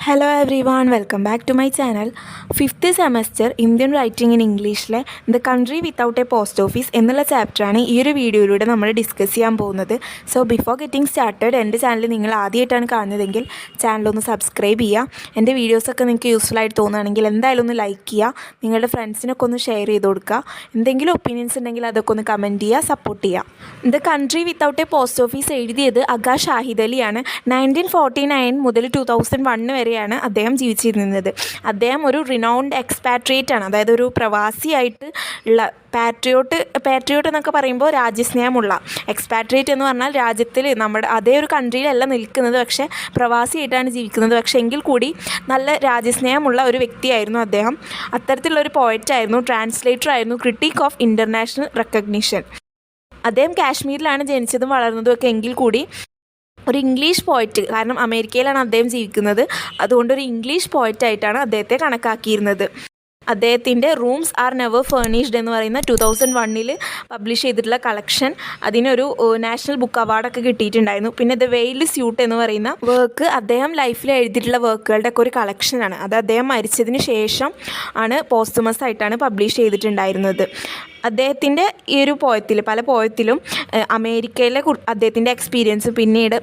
Hello everyone welcome back to my channel. Fifth semester Indian writing in ഇംഗ്ലീഷിലെ the country without a post office എന്നുള്ള ചാപ്റ്ററാണ് ഈ ഒരു വീഡിയോയിലൂടെ നമ്മൾ ഡിസ്കസ് ചെയ്യാൻ പോകുന്നത്. സോ ബിഫോർ ഗെറ്റിംഗ് സ്റ്റാർട്ടഡ് എൻ്റെ ചാനൽ നിങ്ങൾ ആദ്യമായിട്ടാണ് കാണുന്നതെങ്കിൽ ചാനലൊന്ന് സബ്സ്ക്രൈബ് ചെയ്യുക. എൻ്റെ വീഡിയോസൊക്കെ നിങ്ങൾക്ക് യൂസ്ഫുൾ ആയിട്ട് തോന്നുകയാണെങ്കിൽ എന്തായാലും ഒന്ന് ലൈക്ക് ചെയ്യുക, നിങ്ങളുടെ ഫ്രണ്ട്സിനൊക്കെ ഒന്ന് ഷെയർ ചെയ്ത് കൊടുക്കുക. എന്തെങ്കിലും ഒപ്പീനിയൻസ് ഉണ്ടെങ്കിൽ അതൊക്കെ ഒന്ന് കമൻറ്റ് ചെയ്യുക, സപ്പോർട്ട് ചെയ്യുക. The country without a post office എഴുതിയത് അഗ ഷാഹിദ് അലിയാണ്. 1949 മുതൽ 2001 വരെയാണ് അദ്ദേഹം ജീവിച്ചിരുന്നത്. അദ്ദേഹം ഒരു റിനൗണ്ട് എക്സ്പാട്രിയേറ്റ് ആണ്, അതായത് ഒരു പ്രവാസിയായിട്ട് ഉള്ള പാട്രിയോട്ട് എന്നൊക്കെ പറയുമ്പോൾ രാജ്യസ്നേഹമുള്ള. എക്സ്പാട്രിയേറ്റ് എന്ന് പറഞ്ഞാൽ രാജ്യത്തിൽ നമ്മുടെ അതേ ഒരു കൺട്രിയിലല്ല നിൽക്കുന്നത്, പക്ഷേ പ്രവാസിയായിട്ടാണ് ജീവിക്കുന്നത്. പക്ഷേ എങ്കിൽ കൂടി നല്ല രാജ്യസ്നേഹമുള്ള ഒരു വ്യക്തിയായിരുന്നു അദ്ദേഹം. അത്തരത്തിലുള്ളൊരു പോയറ്റായിരുന്നു, ട്രാൻസ്ലേറ്റർ ആയിരുന്നു, ക്രിട്ടിക് ഓഫ് ഇൻ്റർനാഷണൽ റെക്കഗ്നിഷൻ. അദ്ദേഹം കാശ്മീരിലാണ് ജനിച്ചതും വളർന്നതും ഒക്കെ എങ്കിൽ കൂടി ഒരു ഇംഗ്ലീഷ് പോയറ്റ്, കാരണം അമേരിക്കയിലാണ് അദ്ദേഹം ജീവിക്കുന്നത്, അതുകൊണ്ടൊരു ഇംഗ്ലീഷ് പോയറ്റായിട്ടാണ് അദ്ദേഹത്തെ കണക്കാക്കിയിരുന്നത്. അദ്ദേഹത്തിൻ്റെ റൂംസ് ആർ നെവർ ഫേർണിഷ്ഡ് എന്ന് പറയുന്ന 2001 പബ്ലിഷ് ചെയ്തിട്ടുള്ള കളക്ഷൻ, അതിനൊരു നാഷണൽ ബുക്ക് അവാർഡൊക്കെ കിട്ടിയിട്ടുണ്ടായിരുന്നു. പിന്നെ ദ വെയിൽഡ് സ്യൂട്ട് എന്ന് പറയുന്ന വർക്ക് അദ്ദേഹം ലൈഫിൽ എഴുതിയിട്ടുള്ള വർക്കുകളുടെ ഒക്കെ ഒരു കളക്ഷനാണ്. അത് അദ്ദേഹം മരിച്ചതിന് ശേഷം ആണ് പോസ്റ്റ്മസ് ആയിട്ടാണ് പബ്ലിഷ് ചെയ്തിട്ടുണ്ടായിരുന്നത്. അദ്ദേഹത്തിൻ്റെ ഈ ഒരു പല പോയത്തിലും അമേരിക്കയിലെ അദ്ദേഹത്തിൻ്റെ എക്സ്പീരിയൻസ്,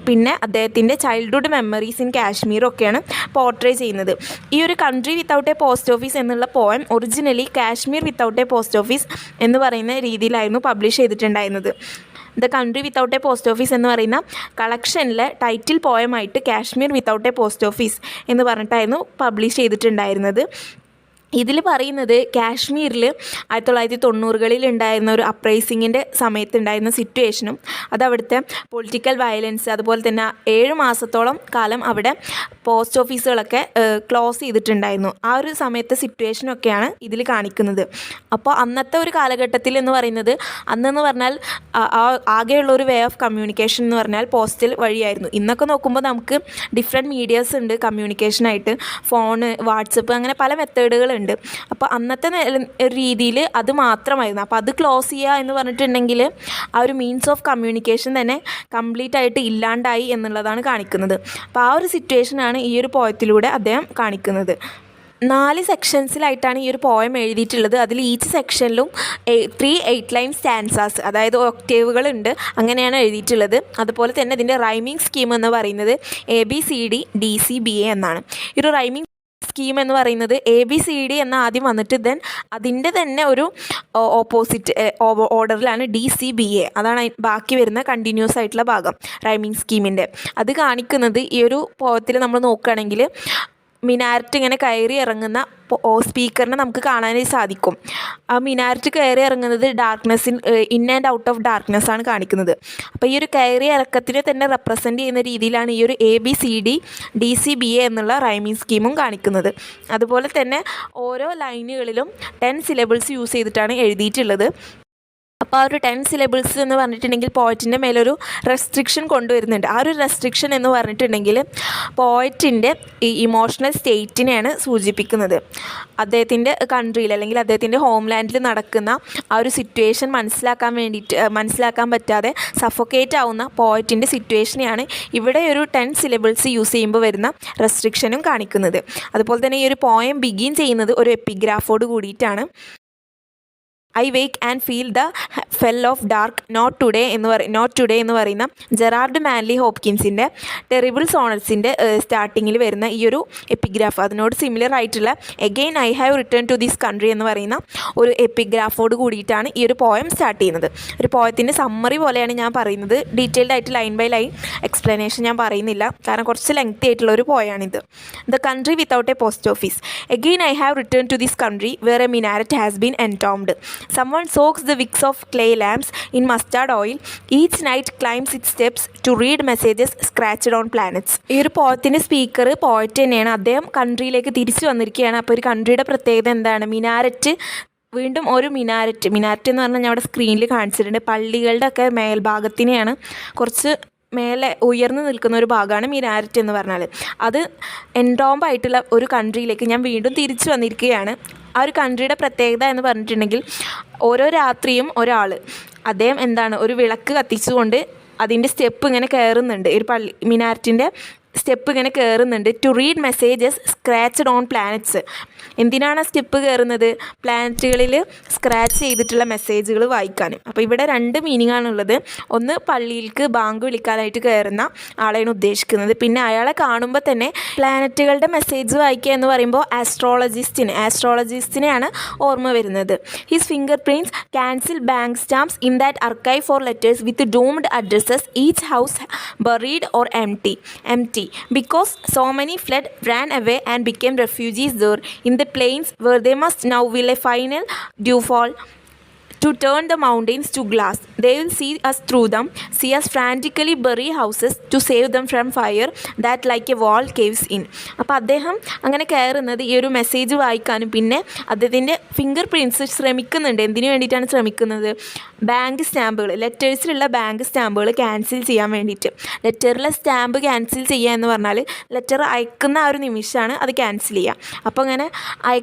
പിന്നെ അദ്ദേഹത്തിൻ്റെ ചൈൽഡ്ഹുഡ് മെമ്മറീസ് ഇൻ കാശ്മീരൊക്കെയാണ് പോർട്രേ ചെയ്യുന്നത്. ഈ ഒരു country without a post office എന്നുള്ള poem originally Kashmir without a post office എന്ന് പറയുന്ന രീതിയിലായിരുന്നു പബ്ലിഷ് ചെയ്തിട്ടുണ്ടായിരുന്നത്. The country without a post office എന്ന് പറയുന്ന കളക്ഷനിലെ ടൈറ്റിൽ പോയമായിട്ട് Kashmir without a post office എന്ന് പറഞ്ഞിട്ടായിരുന്നു പബ്ലിഷ് ചെയ്തിട്ടുണ്ടായിരുന്നത്. ഇതിൽ പറയുന്നത് കാശ്മീരിൽ 1990-കളിൽ ഉണ്ടായിരുന്ന ഒരു അപ്രൈസിങ്ങിൻ്റെ സമയത്തുണ്ടായിരുന്ന സിറ്റുവേഷനും അതവിടുത്തെ പൊളിറ്റിക്കൽ വയലൻസ്, അതുപോലെ തന്നെ 7 മാസത്തോളം കാലം അവിടെ പോസ്റ്റ് ഓഫീസുകളൊക്കെ ക്ലോസ് ചെയ്തിട്ടുണ്ടായിരുന്നു. ആ ഒരു സമയത്തെ സിറ്റുവേഷനൊക്കെയാണ് ഇതിൽ കാണിക്കുന്നത്. അപ്പോൾ അന്നത്തെ ഒരു കാലഘട്ടത്തിൽ എന്ന് പറയുന്നത്, അന്നെന്ന് പറഞ്ഞാൽ ആകെയുള്ളൊരു വേ ഓഫ് കമ്മ്യൂണിക്കേഷൻ എന്ന് പറഞ്ഞാൽ പോസ്റ്റൽ വഴിയായിരുന്നു. ഇന്നൊക്കെ നോക്കുമ്പോൾ നമുക്ക് ഡിഫറെൻറ്റ് മീഡിയാസ് ഉണ്ട് കമ്മ്യൂണിക്കേഷനായിട്ട്, ഫോണ്, വാട്സപ്പ്, അങ്ങനെ പല മെത്തേഡുകളുണ്ട്. അപ്പോൾ അന്നത്തെ രീതിയിൽ അത് മാത്രമായിരുന്നു. അപ്പോൾ അത് ക്ലോസ് ചെയ്യുക എന്ന് പറഞ്ഞിട്ടുണ്ടെങ്കിൽ ആ ഒരു മീൻസ് ഓഫ് കമ്മ്യൂണിക്കേഷൻ തന്നെ കംപ്ലീറ്റ് ആയിട്ട് ഇല്ലാണ്ടായി എന്നുള്ളതാണ് കാണിക്കുന്നത്. അപ്പോൾ ആ ഒരു സിറ്റുവേഷനാണ് ഈ ഒരു പോയത്തിലൂടെ അദ്ദേഹം കാണിക്കുന്നത്. 4 സെക്ഷൻസിലായിട്ടാണ് ഈ ഒരു പോയം എഴുതിയിട്ടുള്ളത്. അതിൽ ഈച്ച് സെക്ഷനിലും 3 8-ലൈൻ സ്റ്റാൻസാസ്, അതായത് ഒക്ടേവുകളുണ്ട്, അങ്ങനെയാണ് എഴുതിയിട്ടുള്ളത്. അതുപോലെ തന്നെ ഇതിൻ്റെ റൈമിംഗ് സ്കീം എന്ന് പറയുന്നത് ABCD DCBA എന്നാണ്. ഈ ഒരു റൈമിംഗ് സ്കീം എന്ന് പറയുന്നത് ABCD എന്ന ആദ്യം വന്നിട്ട് അതിൻ്റെ തന്നെ ഒരു ഓപ്പോസിറ്റ് ഓർഡറിലാണ് DCBA, അതാണ് ബാക്കി വരുന്ന കണ്ടിന്യൂസ് ആയിട്ടുള്ള ഭാഗം റൈമിംഗ് സ്കീമിൻ്റെ. അത് കാണിക്കുന്നത് ഈ ഒരു പോയത്തിൽ നമ്മൾ നോക്കുകയാണെങ്കിൽ മിനാരറ്റ് ഇങ്ങനെ കയറി ഇറങ്ങുന്ന സ്പീക്കറിനെ നമുക്ക് കാണാനായി സാധിക്കും. ആ മിനാരറ്റ് കയറി ഇറങ്ങുന്നത് in and out of darkness ആണ് കാണിക്കുന്നത്. അപ്പോൾ ഈ ഒരു കയറി ഇറക്കത്തിനെ തന്നെ റെപ്രസെൻറ്റ് ചെയ്യുന്ന രീതിയിലാണ് ഈ ഒരു ABCD DCBA എന്നുള്ള റൈമിംഗ് സ്കീമും കാണിക്കുന്നത്. അതുപോലെ തന്നെ ഓരോ ലൈനുകളിലും 10 സിലബിൾസ് യൂസ് ചെയ്തിട്ടാണ് എഴുതിയിട്ടുള്ളത്. അപ്പോൾ ആ ഒരു 10 സിലബിൾസ് എന്ന് പറഞ്ഞിട്ടുണ്ടെങ്കിൽ പോയറ്റിൻ്റെ മേലൊരു റെസ്ട്രിക്ഷൻ കൊണ്ടുവരുന്നുണ്ട്. ആ ഒരു റെസ്ട്രിക്ഷൻ എന്ന് പറഞ്ഞിട്ടുണ്ടെങ്കിൽ പോയറ്റിൻ്റെ ഈ ഇമോഷണൽ സ്റ്റേറ്റിനെയാണ് സൂചിപ്പിക്കുന്നത്. അദ്ദേഹത്തിൻ്റെ കൺട്രിയിൽ അല്ലെങ്കിൽ അദ്ദേഹത്തിൻ്റെ ഹോംലാൻഡിൽ നടക്കുന്ന ആ ഒരു സിറ്റുവേഷൻ മനസ്സിലാക്കാൻ പറ്റാതെ സഫോക്കേറ്റ് ആവുന്ന പോയറ്റിൻ്റെ സിറ്റുവേഷനെയാണ് ഇവിടെ ഒരു 10 സിലബിൾസ് യൂസ് ചെയ്യുമ്പോൾ വരുന്ന റെസ്ട്രിക്ഷനും കാണിക്കുന്നത്. അതുപോലെ തന്നെ ഈ ഒരു പോയം ബിഗിൻ ചെയ്യുന്നത് ഒരു എപ്പിഗ്രാഫോട് കൂടിയിട്ടാണ്. I wake and feel the fell of dark not today എന്ന് പറയുന്ന ജെറാർഡ് മാൻലി ഹോപ്കിൻസിൻ്റെ ടെറിബിൾ സോണറ്റ്സിൻ്റെ സ്റ്റാർട്ടിങ്ങിൽ വരുന്ന ഈ ഒരു എപ്പിഗ്രാഫ്, അതിനോട് സിമിലർ ആയിട്ടുള്ള again I have return to this country എന്ന് പറയുന്ന ഒരു എപ്പിഗ്രാഫോട് കൂടിയിട്ടാണ് ഈ ഒരു പോയം സ്റ്റാർട്ട് ചെയ്യുന്നത്. ഒരു പോയത്തിൻ്റെ സമ്മറി പോലെയാണ് ഞാൻ പറയുന്നത്. ഡീറ്റെയിൽഡ് ആയിട്ട് ലൈൻ ബൈ ലൈൻ എക്സ്പ്ലനേഷൻ ഞാൻ പറയുന്നില്ല, കാരണം കുറച്ച് ലെങ്തി ആയിട്ടുള്ള ഒരു പോയാണിത്. The country without a post office. Again I have return to this country where a minaret has been entombed. Someone soaks the wicks of clay lamps in mustard oil. Each night climbs its steps to read messages scratched on planets. ഈ ഒരു പോയത്തിൻ്റെ speaker poet തന്നെയാണ്. അദ്ദേഹം കൺട്രിയിലേക്ക് തിരിച്ചു വന്നിരിക്കുകയാണ്. അപ്പോൾ ഒരു കൺട്രിയുടെ പ്രത്യേകത എന്താണ്? മിനാരറ്റ്, വീണ്ടും ഒരു മിനാരറ്റ് എന്ന് പറഞ്ഞാൽ ഞാൻ അവിടെ സ്ക്രീനിൽ കാണിച്ചിട്ടുണ്ട്. പള്ളികളുടെ ഒക്കെ മേൽഭാഗത്തിനെയാണ്, കുറച്ച് മേലെ ഉയർന്നു നിൽക്കുന്ന ഒരു ഭാഗമാണ് മിനാരറ്റ് എന്ന് പറഞ്ഞാൽ. അത് എൻടോംബായിട്ടുള്ള ഒരു കൺട്രിയിലേക്ക് ഞാൻ വീണ്ടും തിരിച്ചു വന്നിരിക്കുകയാണ്. ആ ഒരു കൺട്രിയുടെ പ്രത്യേകത എന്ന് പറഞ്ഞിട്ടുണ്ടെങ്കിൽ ഓരോ രാത്രിയും അദ്ദേഹം ഒരു വിളക്ക് കത്തിച്ചുകൊണ്ട് അതിൻ്റെ സ്റ്റെപ്പ് ഇങ്ങനെ കയറുന്നുണ്ട്. ഒരു മിനാരറ്റിൻ്റെ സ്റ്റെപ്പ് ഇങ്ങനെ കയറുന്നുണ്ട്. To read messages scratched on planets. എന്തിനാണ് സ്റ്റെപ്പ് കയറുന്നത്? പ്ലാനറ്റുകളിൽ സ്ക്രാച്ച് ചെയ്തിട്ടുള്ള മെസ്സേജുകൾ വായിക്കാൻ. അപ്പോൾ ഇവിടെ 2 മീനിങ് ആണുള്ളത്. ഒന്ന് പള്ളിയിലേക്ക് ബാങ്ക് വിളിക്കാനായിട്ട് കയറുന്ന ആളെയാണ് ഉദ്ദേശിക്കുന്നത്. പിന്നെ അയാളെ കാണുമ്പോൾ തന്നെ പ്ലാനറ്റുകളുടെ മെസ്സേജ് വായിക്കുക എന്ന് പറയുമ്പോൾ ആസ്ട്രോളജിസ്റ്റിനെയാണ് ഓർമ്മ വരുന്നത്. His fingerprints cancel bank stamps in that archive for letters with doomed addresses, each house buried or empty because so many fled, ran away and became refugees there in the plains where they must now will a final dewfall to turn the mountains to glass. They will see us through them, see us frantically bury houses to save them from fire that like a wall caves in. അപ്പോൾ അദ്ദേഹം അങ്ങനെ കയറുന്നത് ഈ ഒരു message വായിക്കാനും പിന്നെ അദ്ദേഹത്തിൻ്റെ finger prints ശ്രമിക്കുന്നുണ്ട്. എന്തിനു വേണ്ടിയിട്ടാണ് ശ്രമിക്കുന്നത്? ബാങ്ക് സ്റ്റാമ്പുകൾ, ലെറ്റേഴ്സിലുള്ള ബാങ്ക് സ്റ്റാമ്പുകൾ ക്യാൻസൽ ചെയ്യാൻ വേണ്ടിയിട്ട്. ലെറ്ററിലെ സ്റ്റാമ്പ് ക്യാൻസൽ ചെയ്യുക എന്ന് പറഞ്ഞാൽ ലെറ്റർ അയക്കുന്ന ആ ഒരു നിമിഷമാണ് അത് ക്യാൻസൽ ചെയ്യുക. അപ്പോൾ അങ്ങനെ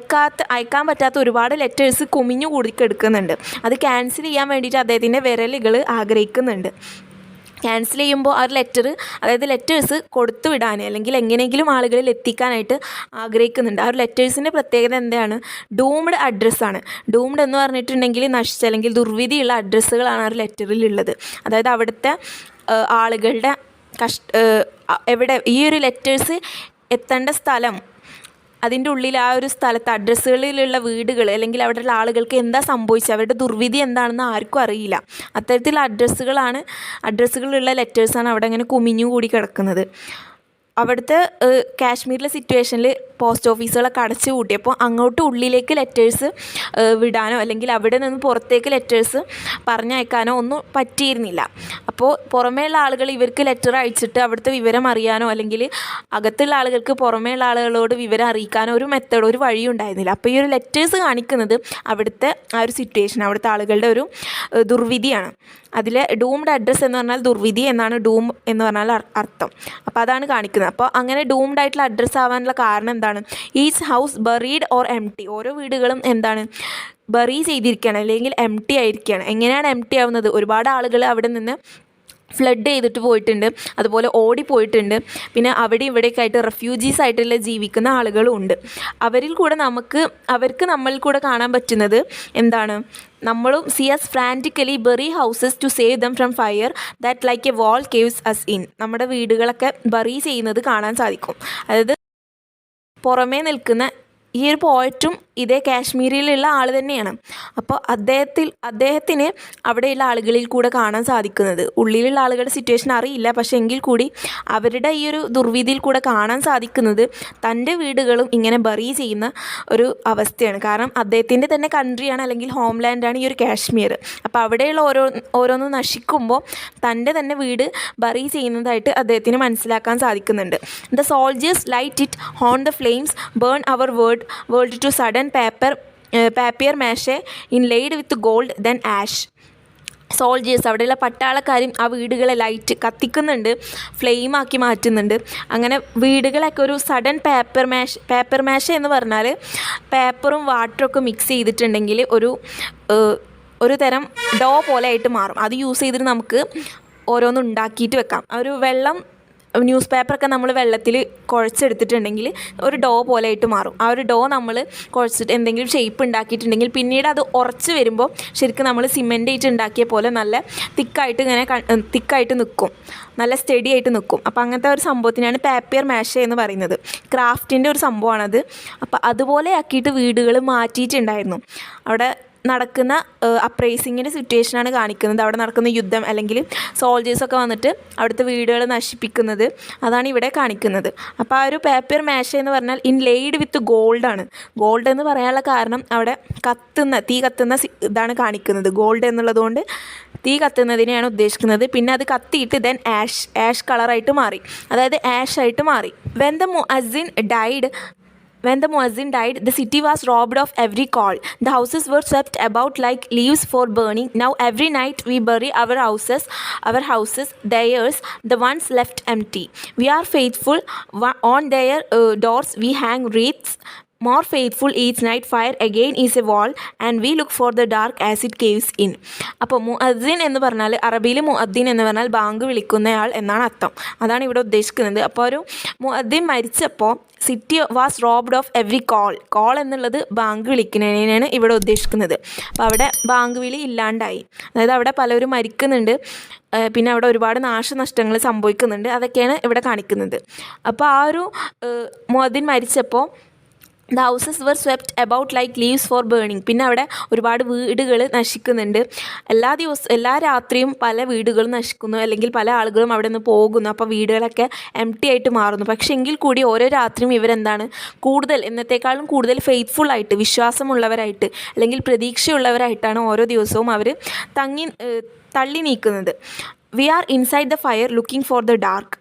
അയക്കാൻ പറ്റാത്ത ഒരുപാട് ലെറ്റേഴ്സ് കുമിഞ്ഞു കൂടി കിടക്കുന്നുണ്ട്. അത് ക്യാൻസൽ ചെയ്യാൻ വേണ്ടിയിട്ട് അദ്ദേഹത്തിൻ്റെ വിരലുകൾ ആഗ്രഹിക്കുന്നുണ്ട്. ക്യാൻസൽ ചെയ്യുമ്പോൾ ആ ഒരു ലെറ്റേഴ്സ് കൊടുത്തു വിടാൻ അല്ലെങ്കിൽ എങ്ങനെയെങ്കിലും ആളുകളിൽ എത്തിക്കാനായിട്ട് ആഗ്രഹിക്കുന്നുണ്ട്. ആ ഒരു ലെറ്റേഴ്സിൻ്റെ പ്രത്യേകത എന്താണ്? ഡൂംഡ് അഡ്രസ്സാണ്. ഡൂംഡ് എന്ന് പറഞ്ഞിട്ടുണ്ടെങ്കിൽ നശിച്ച അല്ലെങ്കിൽ ദുർവിധിയുള്ള അഡ്രസ്സുകളാണ് ആ ഒരു ലെറ്ററിലുള്ളത്. അതായത് അവിടുത്തെ ആളുകളുടെ എവിടെ ഈ ഒരു ലെറ്റേഴ്സ് എത്തേണ്ട സ്ഥലം, അതിൻ്റെ ഉള്ളിൽ ആ ഒരു സ്ഥലത്ത് അഡ്രസ്സുകളിലുള്ള വീടുകൾ അല്ലെങ്കിൽ അവിടെയുള്ള ആളുകൾക്ക് എന്താ സംഭവിച്ചത്, അവരുടെ ദുർവിധി എന്താണെന്ന് ആർക്കും അറിയില്ല. അത്തരത്തിലുള്ള അഡ്രസ്സുകളുള്ള ലെറ്റേഴ്സാണ് അവിടെ അങ്ങനെ കുമിഞ്ഞു കൂടി കിടക്കുന്നത്. അവിടുത്തെ കാശ്മീരിലെ സിറ്റുവേഷനിൽ പോസ്റ്റ് ഓഫീസുകളൊക്കെ അടച്ചു കൂട്ടിയപ്പോൾ അങ്ങോട്ട് ഉള്ളിലേക്ക് ലെറ്റേഴ്സ് വിടാനോ അല്ലെങ്കിൽ അവിടെ നിന്ന് പുറത്തേക്ക് ലെറ്റേഴ്സ് പറഞ്ഞയക്കാനോ ഒന്നും പറ്റിയിരുന്നില്ല. അപ്പോൾ പുറമേയുള്ള ആളുകൾ ഇവർക്ക് ലെറ്റർ അയച്ചിട്ട് അവിടുത്തെ വിവരം അറിയാനോ അല്ലെങ്കിൽ അകത്തുള്ള ആളുകൾക്ക് പുറമേയുള്ള ആളുകളോട് വിവരം അറിയിക്കാനോ ഒരു വഴിയും ഉണ്ടായിരുന്നില്ല. അപ്പോൾ ഈ ഒരു ലെറ്റേഴ്സ് കാണിക്കുന്നത് അവിടുത്തെ ആ ഒരു സിറ്റുവേഷൻ, അവിടുത്തെ ആളുകളുടെ ഒരു ദുർവിധിയാണ്. അതിൽ ഡൂംഡ് അഡ്രസ്സ് എന്ന് പറഞ്ഞാൽ ദുർവിധി എന്നാണ് ഡൂം എന്ന് പറഞ്ഞാൽ അർത്ഥം. അപ്പോൾ അതാണ് കാണിക്കുന്നത്. അപ്പോൾ അങ്ങനെ ഡൂംഡ് ആയിട്ടുള്ള അഡ്രസ്സ് ആവാനുള്ള കാരണം എന്താണ്? Each house buried or empty. ഓരോ വീടുകളും എന്താണ്? ബറി ചെയ്തിരിക്കുകയാണ് അല്ലെങ്കിൽ എംപ്റ്റി ആയിരിക്കുകയാണ്. എങ്ങനെയാണ് എംപ്റ്റി ആവുന്നത്? ഒരുപാട് ആളുകൾ അവിടെ നിന്ന് ഫ്ലഡ് ചെയ്തിട്ട് പോയിട്ടുണ്ട്, അതുപോലെ ഓടിപ്പോയിട്ടുണ്ട്. പിന്നെ അവിടെ ഇവിടെയൊക്കെ ആയിട്ട് റെഫ്യൂജീസ് ആയിട്ടുള്ള ജീവിക്കുന്ന ആളുകളും ഉണ്ട്. അവർക്ക് നമ്മളിൽ കൂടെ കാണാൻ പറ്റുന്നത് എന്താണ്? നമ്മളും see us frantically bury houses to save them from fire that like a wall caves us in. നമ്മുടെ വീടുകളൊക്കെ ബറി ചെയ്യുന്നത് കാണാൻ സാധിക്കും. അതായത് പുറമേ നിൽക്കുന്ന ഈ ഒരു പോയറ്റും ഇതേ കാശ്മീരിലുള്ള ആൾ തന്നെയാണ്. അപ്പോൾ അദ്ദേഹത്തിന് അവിടെയുള്ള ആളുകളിൽ കൂടെ കാണാൻ സാധിക്കുന്നത്, ഉള്ളിലുള്ള ആളുകളുടെ സിറ്റുവേഷൻ അറിയില്ല, പക്ഷേ എങ്കിൽ കൂടി അവരുടെ ഈ ഒരു ദുർവിധിയിൽ കൂടെ കാണാൻ സാധിക്കുന്നത് തൻ്റെ വീടുകളും ഇങ്ങനെ ബറി ചെയ്യുന്ന ഒരു അവസ്ഥയാണ്. കാരണം അദ്ദേഹത്തിൻ്റെ തന്നെ കൺട്രിയാണ് അല്ലെങ്കിൽ ഹോംലാൻഡാണ് ഈ ഒരു കാശ്മീർ. അപ്പോൾ അവിടെയുള്ള ഓരോന്ന് നശിക്കുമ്പോൾ തൻ്റെ തന്നെ വീട് ബറി ചെയ്യുന്നതായിട്ട് അദ്ദേഹത്തിന് മനസ്സിലാക്കാൻ സാധിക്കുന്നുണ്ട്. The soldiers light it on the flames burn our world to sudden papier mache inlaid with gold then ash. Soldiers, അവിടെയുള്ള പട്ടാളക്കാരും ആ വീടുകളെ ലൈറ്റ് കത്തിക്കുന്നുണ്ട്, ഫ്ലെയിമാക്കി മാറ്റുന്നുണ്ട്. അങ്ങനെ വീടുകളൊക്കെ ഒരു സഡൻ പേപ്പർ മാഷ് എന്ന് പറഞ്ഞാൽ പേപ്പറും വാട്ടറൊക്കെ മിക്സ് ചെയ്തിട്ടുണ്ടെങ്കിൽ ഒരു തരം ഡോ പോലെ ആയിട്ട് മാറും. അത് യൂസ് ചെയ്തിട്ട് നമുക്ക് ഓരോന്നും ഉണ്ടാക്കിയിട്ട് വെക്കാം. ഒരു ന്യൂസ് പേപ്പറൊക്കെ നമ്മൾ വെള്ളത്തിൽ കുഴച്ചെടുത്തിട്ടുണ്ടെങ്കിൽ ഒരു ഡോ പോലെ ആയിട്ട് മാറും. ആ ഒരു ഡോ നമ്മൾ കുഴച്ചിട്ട് എന്തെങ്കിലും ഷേപ്പ് ഉണ്ടാക്കിയിട്ടുണ്ടെങ്കിൽ പിന്നീട് അത് ഉറച്ച് വരുമ്പോൾ ശരിക്കും നമ്മൾ സിമെൻ്റ് ആയിട്ട് ഉണ്ടാക്കിയ പോലെ നല്ല തിക്കായിട്ട് നിൽക്കും, നല്ല സ്റ്റഡി ആയിട്ട് നിൽക്കും. അപ്പോൾ അങ്ങനത്തെ ഒരു സംഭവത്തിനാണ് പേപ്പർ മാഷ് എന്ന് പറയുന്നത്. ക്രാഫ്റ്റിൻ്റെ ഒരു സംഭവമാണത്. അപ്പോൾ അതുപോലെ ആക്കിയിട്ട് വീടുകൾ മാറ്റിയിട്ടുണ്ടായിരുന്നു. അവിടെ നടക്കുന്ന അപ്രൈസിങ്ങിൻ്റെ സിറ്റുവേഷനാണ് കാണിക്കുന്നത്. അവിടെ നടക്കുന്ന യുദ്ധം അല്ലെങ്കിൽ സോൾജേഴ്സൊക്കെ വന്നിട്ട് അവിടുത്തെ വീടുകൾ നശിപ്പിക്കുന്നത്, അതാണ് ഇവിടെ കാണിക്കുന്നത്. അപ്പോൾ ആ ഒരു പേപ്പർ മാഷ് എന്ന് പറഞ്ഞാൽ ഇൻലെയ്ഡ് വിത്ത് ഗോൾഡാണ്. ഗോൾഡ് എന്ന് പറയാനുള്ള കാരണം അവിടെ തീ കത്തുന്ന ഇതാണ് കാണിക്കുന്നത്. ഗോൾഡ് എന്നുള്ളതുകൊണ്ട് തീ കത്തുന്നതിനെയാണ് ഉദ്ദേശിക്കുന്നത്. പിന്നെ അത് കത്തിയിട്ട് ദെൻ ആഷ് കളറായിട്ട് മാറി, അതായത് ആഷ് ആയിട്ട് മാറി. When the muezzin died, the city was robbed of every call. The houses were swept about like leaves for burning. Now every night we bury our houses, theirs, the ones left empty. We are faithful. On their doors we hang wreaths. more faithful each night, fire again is a wall and we look for the dark as it caves in. അപ്പോൾ മുഅദ്ദിൻ എന്ന് പറഞ്ഞാൽ അറബിയിൽ മുഅദ്ദിൻ എന്ന് പറഞ്ഞാൽ bank വിളിക്കുന്നയാൾ എന്നാണ് അർത്ഥം. അതാണ് ഇവിടെ ഉദ്ദേശിക്കുന്നത്. അപ്പോൾ ഒരു മുഅദ്ദിൻ മരിച്ചപ്പോൾ city was robbed of every call എന്നുള്ളത് ബാങ്ക് വിളിക്കുന്നതിനാണ് ഇവിടെ ഉദ്ദേശിക്കുന്നത്. അപ്പോൾ അവിടെ ബാങ്ക് വിളി ഇല്ലാണ്ടായി, അതായത് അവിടെ പലരും മരിക്കുന്നുണ്ട്, പിന്നെ അവിടെ ഒരുപാട് നാശനഷ്ടങ്ങൾ സംഭവിക്കുന്നുണ്ട്, അതൊക്കെയാണ് ഇവിടെ കാണിക്കുന്നത്. അപ്പോൾ ആ ഒരു മുഅദ്ദിൻ മരിച്ചപ്പോൾ the houses were swept about like leaves for burning. പിന്നെ അവിടെ ഒരുപാട് വീടുകൾ നശിക്കുന്നുണ്ട്. എല്ലാ രാത്രിയും പല വീടുകളും നശിക്കുന്നു, അല്ലെങ്കിൽ പല ആളുകളും അവിടെ നിന്ന് പോകുന്നു. അപ്പോൾ വീടുകളൊക്കെ എംപ്റ്റി ആയിട്ട് മാറുന്നു. പക്ഷേ എങ്കിൽ കൂടി ഓരോ രാത്രിയും ഇവരെന്താണ് കൂടുതൽ, എന്നത്തേക്കാളും കൂടുതൽ ഫെയ്ത്ത്ഫുള്ളായിട്ട്, വിശ്വാസമുള്ളവരായിട്ട് അല്ലെങ്കിൽ പ്രതീക്ഷയുള്ളവരായിട്ടാണ് ഓരോ ദിവസവും അവർ തള്ളി നീക്കുന്നത്. We are inside the fire looking for the dark.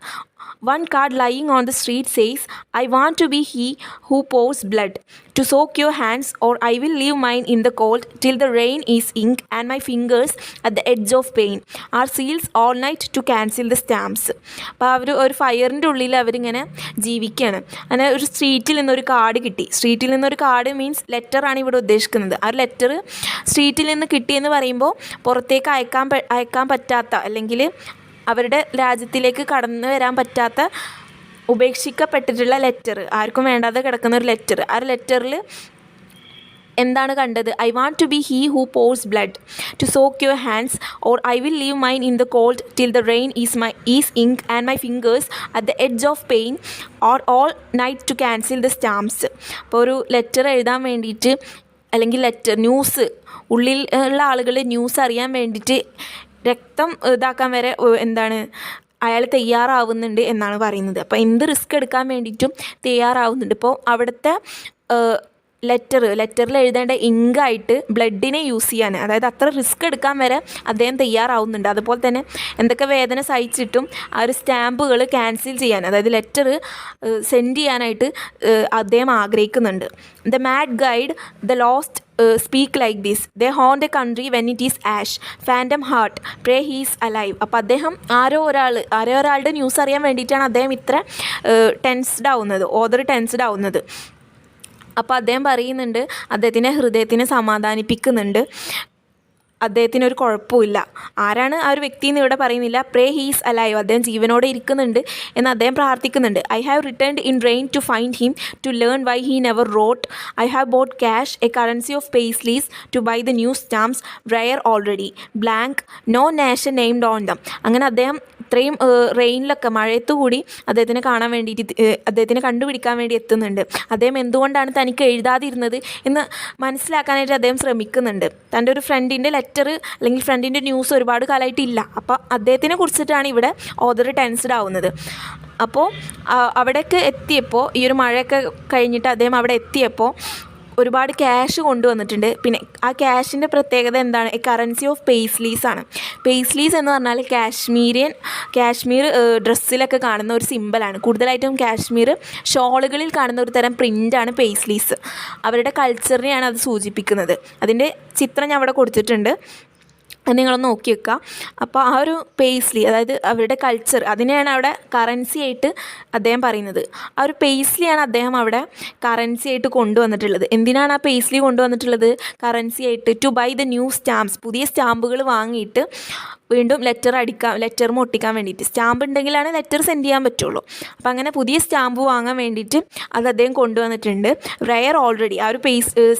One card lying on the street says, I want to be he who pours blood to soak your hands, or I will leave mine in the cold till the rain is ink and my fingers at the edge of pain are seals all night to cancel the stamps. അപ്പോൾ അവർ ഒരു ഫയറിൻ്റെ ഉള്ളിൽ അവരിങ്ങനെ ജീവിക്കുകയാണ്. അങ്ങനെ ഒരു സ്ട്രീറ്റിൽ നിന്നൊരു card കിട്ടി. സ്ട്രീറ്റിൽ നിന്നൊരു കാർഡ് മീൻസ് ലെറ്ററാണ് ഇവിടെ ഉദ്ദേശിക്കുന്നത്. ആ ലെറ്റർ സ്ട്രീറ്റിൽ നിന്ന് കിട്ടിയെന്ന് പറയുമ്പോൾ പുറത്തേക്ക് അയക്കാൻ പറ്റാത്ത, അല്ലെങ്കിൽ അവരുടെ രാജ്യത്തിലേക്ക് കടന്നു വരാൻ പറ്റാത്ത, ഉപേക്ഷിക്കപ്പെട്ടിട്ടുള്ള ലെറ്റർ, ആർക്കും വേണ്ടാതെ കിടക്കുന്ന ഒരു ലെറ്റർ. ആ ഒരു ലെറ്ററിൽ എന്താണ് കണ്ടത്? I want to be he who pours blood to soak your hands, or I will leave mine in the cold till the rain is ink and my fingers at the edge of pain or all night to cancel the stamps. അപ്പോൾ ഒരു letter എഴുതാൻ വേണ്ടിയിട്ട്, അല്ലെങ്കിൽ news, ഉള്ളിൽ ഉള്ള ആളുകൾ news അറിയാൻ വേണ്ടിയിട്ട് രക്തം ഇതാക്കാൻ വരെ അയാൾ തയ്യാറാവുന്നുണ്ട് എന്നാണ് പറയുന്നത്. അപ്പോൾ എന്ത് റിസ്ക് എടുക്കാൻ വേണ്ടിയിട്ടും തയ്യാറാവുന്നുണ്ട്. ഇപ്പോൾ അവിടുത്തെ ലെറ്ററിൽ എഴുതേണ്ട ഇങ്കായിട്ട് ബ്ലഡിനെ യൂസ് ചെയ്യാൻ, അതായത് അത്ര റിസ്ക് എടുക്കാൻ വരെ അദ്ദേഹം തയ്യാറാവുന്നുണ്ട്. അതുപോലെ തന്നെ എന്തൊക്കെ വേദന സഹിച്ചിട്ടും ആ ഒരു സ്റ്റാമ്പുകൾ ക്യാൻസൽ ചെയ്യാൻ, അതായത് ലെറ്റർ സെൻഡ് ചെയ്യാനായിട്ട് അദ്ദേഹം ആഗ്രഹിക്കുന്നുണ്ട്. The mad guide the lost speak like this, they haunt A country when it is ash, fandom heart pray he's alive. അപ്പോൾ അദ്ദേഹം ആരോ ഒരാളുടെ ന്യൂസ് അറിയാൻ വേണ്ടിയിട്ടാണ് അദ്ദേഹം ഇത്ര ഓദർ ടെൻസ്ഡ് ആവുന്നത്. അപ്പോൾ അദ്ദേഹം പറയുന്നുണ്ട്, അദ്ദേഹത്തിൻ്റെ ഹൃദയത്തിനെ സമാധാനിപ്പിക്കുന്നുണ്ട്, അദ്ദേഹത്തിനൊരു കുഴപ്പമില്ല. ആരാണ് ആ ഒരു വ്യക്തി എന്ന് ഇവിടെ പറയുന്നില്ല. പ്രേ ഹീസ് അലൈവ്, അദ്ദേഹം ജീവനോടെ ഇരിക്കുന്നുണ്ട് എന്ന് അദ്ദേഹം പ്രാർത്ഥിക്കുന്നുണ്ട്. I have returned in rain to find him, to learn why he never wrote. I have bought cash, a currency of paisleys to buy the new stamps, rare already, blank, no nation named on them. അങ്ങനെ അദ്ദേഹം ഇത്രയും റെയിനിലൊക്കെ, മഴയത്തു കൂടി അദ്ദേഹത്തിനെ കാണാൻ വേണ്ടിയിട്ട്, അദ്ദേഹത്തിനെ കണ്ടുപിടിക്കാൻ വേണ്ടി എത്തുന്നുണ്ട്. അദ്ദേഹം എന്തുകൊണ്ടാണ് തനിക്ക് എഴുതാതിരുന്നത് എന്ന് മനസ്സിലാക്കാനായിട്ട് അദ്ദേഹം ശ്രമിക്കുന്നുണ്ട്. തൻ്റെ ഒരു ഫ്രണ്ടിൻ്റെ ലെറ്റർ അല്ലെങ്കിൽ ഫ്രണ്ടിൻ്റെ ന്യൂസ് ഒരുപാട് കാലമായിട്ടില്ല. അപ്പോൾ അദ്ദേഹത്തിനെ കുറിച്ചിട്ടാണ് ഇവിടെ ഓദർ ടെൻസ്ഡ് ആവുന്നത്. അപ്പോൾ അവിടേക്ക് എത്തിയപ്പോൾ, ഈ ഒരു മഴയൊക്കെ കഴിഞ്ഞിട്ട് അദ്ദേഹം അവിടെ എത്തിയപ്പോൾ ഒരുപാട് ക്യാഷ് കൊണ്ടുവന്നിട്ടുണ്ട്. പിന്നെ ആ ക്യാഷിൻ്റെ പ്രത്യേകത എന്താണ്? കറൻസി ഓഫ് പേസ്ലീസ് ആണ്. പേസ്ലീസ് എന്ന് പറഞ്ഞാൽ കാശ്മീർ ഡ്രസ്സിലൊക്കെ കാണുന്ന ഒരു സിമ്പലാണ്. കൂടുതലായിട്ടും കാശ്മീർ ഷോളുകളിൽ കാണുന്ന ഒരു തരം പ്രിൻ്റാണ് പേസ്ലീസ്. അവരുടെ കൾച്ചറിനെയാണ് അത് സൂചിപ്പിക്കുന്നത്. അതിൻ്റെ ചിത്രം ഞാൻ അവിടെ കൊടുത്തിട്ടുണ്ട്, നിങ്ങളൊന്ന് നോക്കി വെക്കുക. അപ്പോൾ ആ ഒരു പേസ്ലി, അതായത് അവരുടെ കൾച്ചർ, അതിനെയാണ് അവിടെ കറൻസി ആയിട്ട് അദ്ദേഹം പറയുന്നത്. ആ ഒരു പേസ്ലിയാണ് അദ്ദേഹം അവിടെ കറൻസി ആയിട്ട് കൊണ്ടുവന്നിട്ടുള്ളത്. എന്തിനാണ് ആ പേസ്ലി കൊണ്ടുവന്നിട്ടുള്ളത്? കറൻസി ആയിട്ട് to buy the new stamps, പുതിയ സ്റ്റാമ്പുകൾ വാങ്ങിയിട്ട് വീണ്ടും ലെറ്റർ ഒട്ടിക്കാൻ വേണ്ടിയിട്ട്. സ്റ്റാമ്പ് ഉണ്ടെങ്കിലാണ് ലെറ്റർ സെൻഡ് ചെയ്യാൻ പറ്റുള്ളൂ. അപ്പോൾ അങ്ങനെ പുതിയ സ്റ്റാമ്പ് വാങ്ങാൻ വേണ്ടിയിട്ട് അത് അദ്ദേഹം കൊണ്ടുവന്നിട്ടുണ്ട്. റയർ ഓൾറെഡി, ആ ഒരു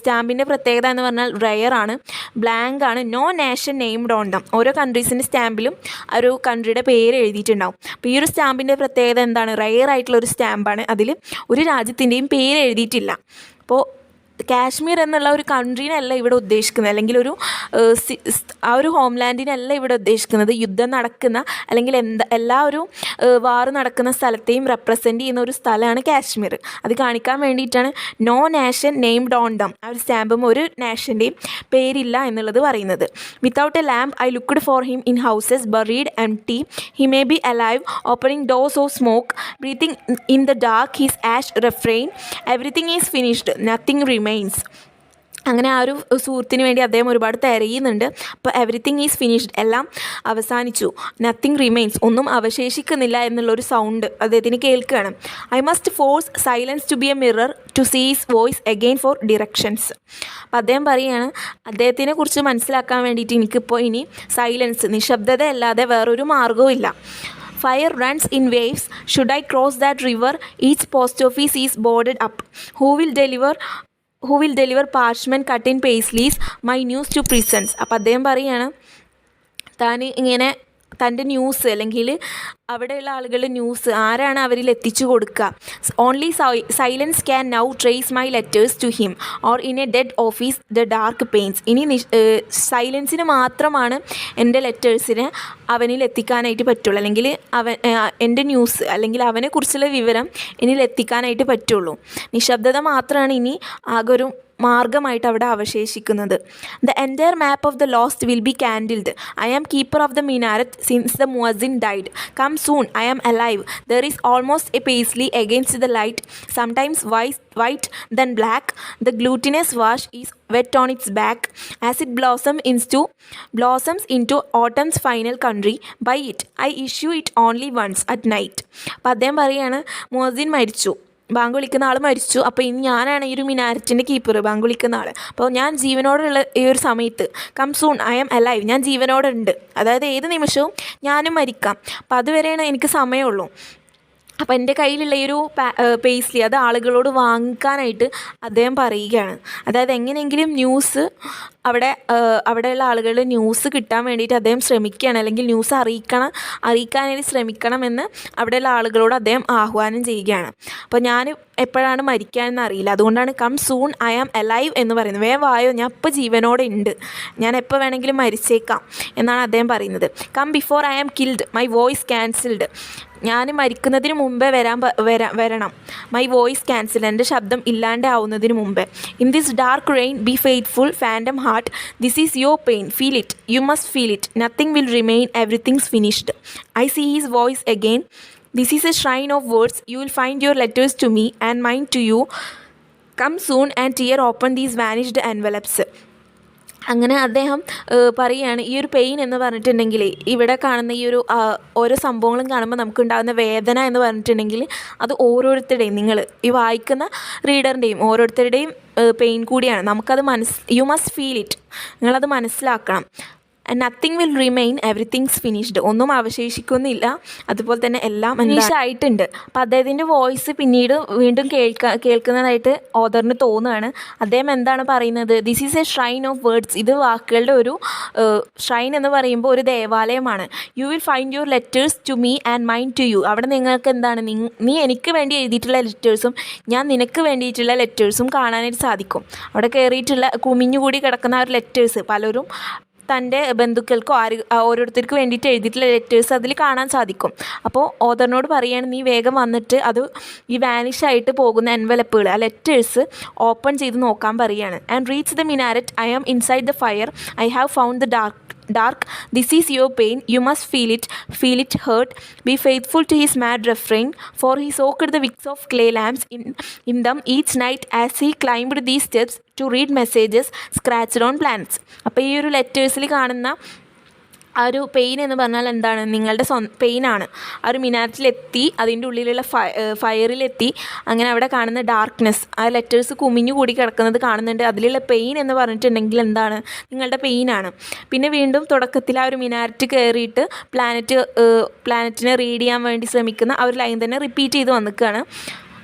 സ്റ്റാമ്പിൻ്റെ പ്രത്യേകത എന്ന് പറഞ്ഞാൽ റയർ ആണ്, ബ്ലാങ്ക് ആണ്, no nation named on them. ഓരോ കൺട്രീസിൻ്റെ സ്റ്റാമ്പിലും ആ ഒരു കൺട്രിയുടെ പേര് എഴുതിയിട്ടുണ്ടാവും. അപ്പോൾ ഈ ഒരു സ്റ്റാമ്പിൻ്റെ പ്രത്യേകത എന്താണ്? റയർ ആയിട്ടുള്ളൊരു സ്റ്റാമ്പാണ്, അതിൽ ഒരു രാജ്യത്തിൻ്റെയും പേര് എഴുതിയിട്ടില്ല. അപ്പോൾ കാശ്മീർ എന്നുള്ള ഒരു കൺട്രീനല്ല ഇവിടെ ഉദ്ദേശിക്കുന്നത്, അല്ലെങ്കിൽ ആ ഒരു ഹോംലാൻഡിനല്ല ഇവിടെ ഉദ്ദേശിക്കുന്നത്. യുദ്ധം നടക്കുന്ന, അല്ലെങ്കിൽ എല്ലാ ഒരു വാർ നടക്കുന്ന സ്ഥലത്തെയും റെപ്രസെൻ്റ് ചെയ്യുന്ന ഒരു സ്ഥലമാണ് കാശ്മീർ. അത് കാണിക്കാൻ വേണ്ടിയിട്ടാണ് no nation named on them, ആ ഒരു സ്റ്റാമ്പും ഒരു നാഷൻ്റെയും പേരില്ല എന്നുള്ളത് പറയുന്നത്. Without a lamp I looked for him in houses buried empty, he may be alive opening doors of smoke, breathing in the dark his ash refrain, everything is finished, nothing remains. അങ്ങനെ ആ ഒരു സുഹൃത്തിന് വേണ്ടി അദ്ദേഹം ഒരുപാട് തിരയുന്നുണ്ട്. അപ്പോൾ everything is finished, എല്ലാം അവസാനിച്ചു. നത്തിങ് റിമെയിൻസ്, ഒന്നും അവശേഷിക്കുന്നില്ല എന്നുള്ളൊരു സൗണ്ട് അദ്ദേഹത്തിന് കേൾക്കുകയാണ്. I must force silence to be a mirror to see his voice again for directions. അപ്പോൾ അദ്ദേഹം പറയുകയാണ്, അദ്ദേഹത്തിനെ കുറിച്ച് മനസ്സിലാക്കാൻ വേണ്ടിയിട്ട് എനിക്കിപ്പോൾ ഇനി സൈലൻസ്, നിശബ്ദത അല്ലാതെ വേറൊരു മാർഗ്ഗവും ഇല്ല. Fire runs in waves. Should I cross that river? Each post office is boarded up. Who will deliver parchment cut in paisleys, my news to prisons? അപ്പോൾ അദ്ദേഹം പറയുകയാണ്, താൻ ഇങ്ങനെ തൻ്റെ ന്യൂസ് അല്ലെങ്കിൽ അവിടെയുള്ള ആളുകളുടെ ന്യൂസ് ആരാണ് അവരിൽ എത്തിച്ചു കൊടുക്കുക? Only silence can now trace my letters to him or in a dead office the dark panes. ഇനി സൈലൻസിന് മാത്രമാണ് എൻ്റെ ലെറ്റേഴ്സിനെ അവനിൽ എത്തിക്കാനായിട്ട് പറ്റുള്ളൂ, അല്ലെങ്കിൽ എൻ്റെ ന്യൂസ് അല്ലെങ്കിൽ അവനെക്കുറിച്ചുള്ള വിവരം എന്നിൽ എത്തിക്കാനായിട്ട് പറ്റുള്ളൂ. നിശബ്ദത മാത്രമാണ് ഇനി ആകെ ഒരു മാർഗമായിട്ട് അവിടെ അവശേഷിക്കുന്നത്. The entire map of the lost will be candled. I am keeper of the minaret since the muezzin died. Come soon, I am alive. There is almost a paisley against the light, sometimes white then black. The glutinous wash is wet on its back as it blossoms into autumn's final country. By it, I issue it only once at night. അപ്പോൾ അദ്ദേഹം പറയുകയാണ്, മുഅസിൻ മരിച്ചു, bank വിളിക്കുന്ന ആൾ മരിച്ചു. അപ്പോൾ ഇനി ഞാനാണ് ഈ ഒരു മിനാരറ്റിൻ്റെ കീപ്പർ, ബാങ്ക് വിളിക്കുന്ന ആൾ. അപ്പോൾ ഞാൻ ജീവനോടുള്ള ഈ ഒരു സമയത്ത്, come soon, I am alive, ഞാൻ ജീവനോടുണ്ട്, അതായത് ഏത് നിമിഷവും ഞാനും മരിക്കാം. അപ്പോൾ അതുവരെയാണ് എനിക്ക് സമയമുള്ളൂ. അപ്പോൾ എൻ്റെ കയ്യിലുള്ള ഈ ഒരു പേസ്ലി അത് ആളുകളോട് വാങ്ങിക്കാനായിട്ട് അദ്ദേഹം പറയുകയാണ്. അതായത് എങ്ങനെയെങ്കിലും ന്യൂസ് അവിടെയുള്ള ആളുകളുടെ ന്യൂസ് കിട്ടാൻ വേണ്ടിയിട്ട് അദ്ദേഹം ശ്രമിക്കുകയാണ്, അല്ലെങ്കിൽ ന്യൂസ് അറിയിക്കാനായിട്ട് ശ്രമിക്കണമെന്ന് അവിടെയുള്ള ആളുകളോട് അദ്ദേഹം ആഹ്വാനം ചെയ്യുകയാണ്. അപ്പോൾ ഞാൻ എപ്പോഴാണ് മരിക്കാനെന്ന് അറിയില്ല, അതുകൊണ്ടാണ് come soon, I am alive എന്ന് പറയുന്നത്. വേവായോ, ഞാൻ ഇപ്പോൾ ജീവനോടെ ഉണ്ട്, ഞാൻ എപ്പോൾ വേണമെങ്കിലും മരിച്ചേക്കാം എന്നാണ് അദ്ദേഹം പറയുന്നത്. Come before I am killed, my voice cancelled. ഞാൻ മരിക്കുന്നതിന് മുമ്പേ വരണം. മൈ വോയിസ് ക്യാൻസൽ, എൻ്റെ ശബ്ദം ഇല്ലാണ്ടാവുന്നതിന് മുമ്പേ. In this dark rain be faithful phantom heart, this is your pain, feel it, you must feel it, nothing will remain, everything's finished. I see his voice again, this is a shrine of words, you will find your letters to me and mine to you, come soon and tear open these vanished envelopes. അങ്ങനെ അദ്ദേഹം പറയുകയാണ്, ഈ ഒരു pain എന്ന് പറഞ്ഞിട്ടുണ്ടെങ്കിൽ, ഇവിടെ കാണുന്ന ഈ ഒരു ഓരോ സംഭവങ്ങളും കാണുമ്പോൾ നമുക്കുണ്ടാകുന്ന വേദന എന്ന് പറഞ്ഞിട്ടുണ്ടെങ്കിൽ അത് ഓരോരുത്തരുടെയും, നിങ്ങൾ ഈ വായിക്കുന്ന റീഡറിൻ്റെയും ഓരോരുത്തരുടെയും പെയിൻ കൂടിയാണ്. നമുക്കത് യു മസ്റ്റ് ഫീൽ ഇറ്റ്, നിങ്ങളത് മനസ്സിലാക്കണം. And nothing will remain, everything's finished, ഒന്നും അവശേഷിക്കുന്നില്ല, അതുപോലെ തന്നെ എല്ലാം ഫിനിഷായിട്ടുണ്ട്. അപ്പോൾ അദ്ദേഹത്തിൻ്റെ വോയിസ് പിന്നീട് വീണ്ടും കേൾക്കുന്നതായിട്ട് ഓതറിന് തോന്നുകയാണ്. അദ്ദേഹം എന്താണ് പറയുന്നത്? This is a shrine of words. ഇത് വാക്കുകളുടെ ഒരു ഷ്രൈൻ എന്ന് പറയുമ്പോൾ ഒരു ദേവാലയമാണ്. You will find your letters to me and mine to you. അവിടെ നിങ്ങൾക്ക് എന്താണ്, നീ എനിക്ക് വേണ്ടി എഴുതിയിട്ടുള്ള ലെറ്റേഴ്സും ഞാൻ നിനക്ക് വേണ്ടിയിട്ടുള്ള ലെറ്റേഴ്സും കാണാനായിട്ട് സാധിക്കും. അവിടെ കയറിയിട്ടുള്ള കുമിഞ്ഞുകൂടി കിടക്കുന്ന ആ ഒരു ലെറ്റേഴ്സ് പലരും തൻ്റെ ബന്ധുക്കൾക്കോ ഓരോരുത്തർക്ക് വേണ്ടിയിട്ട് എഴുതിയിട്ടുള്ള ലെറ്റേഴ്സ് അതിൽ കാണാൻ സാധിക്കും. അപ്പോൾ ഓതറിനോട് പറയുകയാണ്, നീ വേഗം വന്നിട്ട് അത് ഈ വാനിഷായിട്ട് പോകുന്ന എൻവലപ്പുകൾ, ആ ലെറ്റേഴ്സ് ഓപ്പൺ ചെയ്ത് നോക്കാൻ പറയുകയാണ്. And reach the minaret, I am inside the fire, I have found the dark, this is your pain, you must feel it hurt, be faithful to his mad refrain, for he soaked the wicks of clay lamps in them each night as he climbed these steps to read messages scratched on planets. അപ്പോൾ ഈ ഒരു ലെറ്റേഴ്സിൽ കാണുന്ന ആ ഒരു pain എന്ന് പറഞ്ഞാൽ എന്താണ്? നിങ്ങളുടെ പെയിനാണ്. ആ ഒരു മിനാരത്തിലെത്തി, അതിൻ്റെ ഉള്ളിലുള്ള ഫയറിലെത്തി, അങ്ങനെ അവിടെ കാണുന്ന ഡാർക്ക്നെസ്, ആ ലെറ്റേഴ്സ് കുമിഞ്ഞു കൂടി കിടക്കുന്നത് കാണുന്നുണ്ട്. അതിലുള്ള പെയിൻ എന്ന് പറഞ്ഞിട്ടുണ്ടെങ്കിൽ എന്താണ്? നിങ്ങളുടെ പെയിനാണ്. പിന്നെ വീണ്ടും തുടക്കത്തിൽ ആ ഒരു മിനാരറ്റ് കയറിയിട്ട് പ്ലാനറ്റിനെ റീഡ് ചെയ്യാൻ വേണ്ടി ശ്രമിക്കുന്ന ആ ഒരു ലൈൻ തന്നെ റിപ്പീറ്റ് ചെയ്ത് വന്നിക്കുകയാണ്.